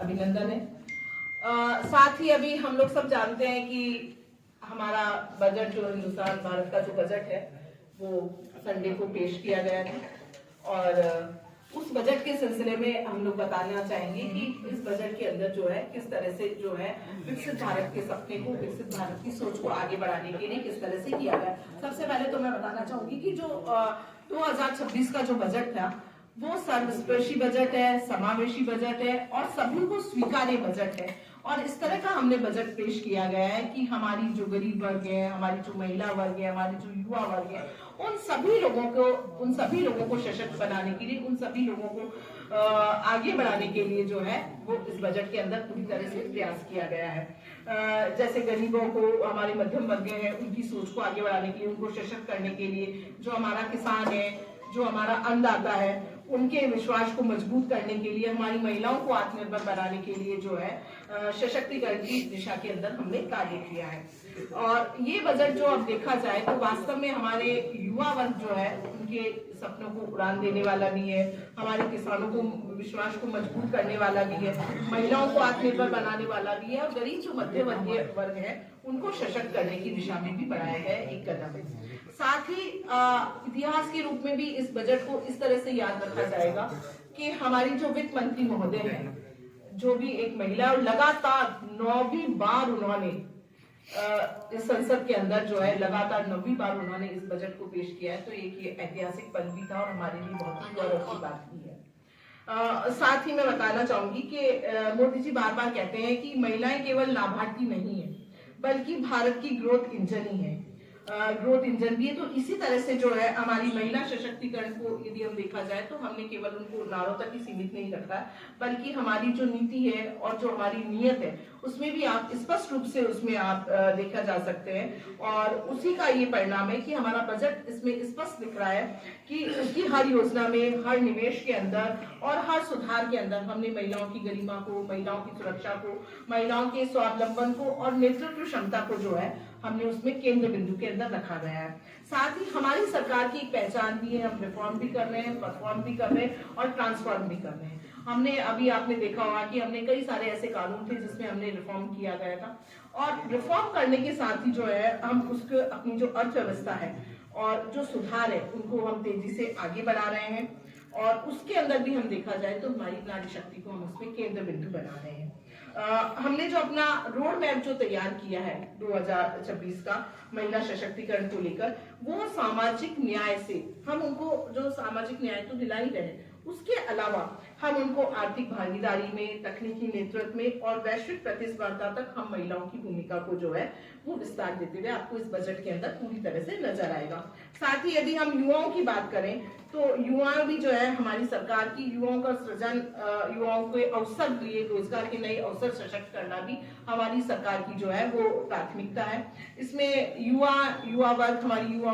अभिनंदन है। साथ ही अभी हम लोग सब जानते हैं कि हमारा बजट जो हिंदुस्तान भारत का जो बजट है वो संडे को पेश किया गया था और उस बजट के सिलसिले में हम लोग बताना चाहेंगे कि इस बजट के अंदर जो है किस तरह से जो है विकसित भारत के सपने को, विकसित भारत की सोच को आगे बढ़ाने के लिए किस तरह से किया गया। सबसे पहले तो मैं बताना चाहूंगी कि जो 2026 का जो बजट था वो सर्वस्पर्शी बजट है, समावेशी बजट है और सभी को स्वीकार्य बजट है। और इस तरह का हमने बजट पेश किया गया है कि हमारी जो गरीब वर्ग है, हमारी जो महिला वर्ग है, हमारी जो युवा वर्ग है, उन सभी लोगों को सशक्त बनाने के लिए, उन सभी लोगों को आगे बढ़ाने के लिए जो है वो इस बजट के अंदर पूरी तरह से प्रयास किया गया है। जैसे गरीबों को, हमारे मध्यम वर्ग है, उनकी सोच को आगे बढ़ाने के लिए, उनको सशक्त करने के लिए, जो हमारा किसान है, जो हमारा अन्नदाता है, उनके विश्वास को मजबूत करने के लिए, हमारी महिलाओं को आत्मनिर्भर बनाने के लिए जो है सशक्तिकरण की दिशा के अंदर हमने कार्य किया है। और ये बजट जो अब देखा जाए तो वास्तव में हमारे युवा वर्ग जो है उनके सपनों को उड़ान देने वाला भी है, हमारे किसानों को विश्वास को मजबूत करने वाला भी है, महिलाओं को आत्मनिर्भर बनाने वाला भी है और गरीब जो मध्य वर्गीय वर्ग है उनको सशक्त करने की दिशा में भी बढ़ाया गया एक कदम है। साथ ही इतिहास के रूप में भी इस बजट को इस तरह से याद रखा जाएगा कि हमारी जो वित्त मंत्री महोदय है, जो भी एक महिला, और लगातार 9वीं बार उन्होंने इस संसद के अंदर जो है लगातार 9वीं बार उन्होंने इस बजट को पेश किया है, तो एक ऐतिहासिक पल भी था और हमारे लिए बहुत ही गौरव की बात भी है। साथ ही मैं बताना चाहूंगी कि मोदी जी बार बार कहते हैं कि महिलाएं केवल लाभार्थी नहीं है बल्कि भारत की ग्रोथ इंजन ही है, ग्रोथ इंजन भी है। तो इसी तरह से जो है हमारी महिला सशक्तिकरण को यदि हम देखा जाए तो हमने केवल उनको नारों तक ही सीमित नहीं रखा है, बल्कि हमारी जो नीति है और जो हमारी नीयत है उसमें भी आप स्पष्ट रूप से उसमें आप देखा जा सकते हैं। और उसी का ये परिणाम है कि हमारा बजट इसमें स्पष्ट दिख रहा है कि उसकी हर योजना में, हर निवेश के अंदर और हर सुधार के अंदर हमने महिलाओं की गरिमा को, महिलाओं की सुरक्षा को, महिलाओं के स्वावलंबन को और नेतृत्व क्षमता को जो है हमने उसमें केंद्र बिंदु के अंदर रखा गया है। साथ ही हमारी सरकार की एक पहचान भी है, हम रिफॉर्म भी कर रहे हैं, परफॉर्म भी कर रहे हैं और ट्रांसफॉर्म भी कर रहे हैं। हमने अभी आपने देखा होगा कि हमने कई सारे ऐसे कानून थे जिसमें हमने रिफॉर्म किया गया था और रिफॉर्म करने के साथ ही जो है हम उसको अपनी जो अर्थव्यवस्था है और जो सुधार है उनको हम तेजी से आगे बढ़ा रहे हैं। और उसके अंदर भी हम देखा जाए तो हमारी नारी शक्ति को हम उसमें केंद्र बिंदु बना रहे हैं। हमने जो अपना रोड मैप जो तैयार किया है 2026 का महिला सशक्तिकरण को लेकर, वो सामाजिक न्याय से हम उनको जो सामाजिक न्याय तो दिला ही रहे, उसके अलावा हम उनको आर्थिक भागीदारी में, तकनीकी नेतृत्व में और वैश्विक प्रतिस्पर्धा तक हम महिलाओं की भूमिका को जो है वो विस्तार देते हुए आपको इस बजट के अंदर पूरी तरह से नजर आएगा। साथ ही यदि हम युवाओं की बात करें तो युवा भी जो है हमारी सरकार की युवाओं का सृजन, युवाओं के अवसर लिए, रोजगार के नए अवसर सशक्त करना भी हमारी सरकार की जो है वो प्राथमिकता है। इसमें युवा वर्ग, हमारी युवा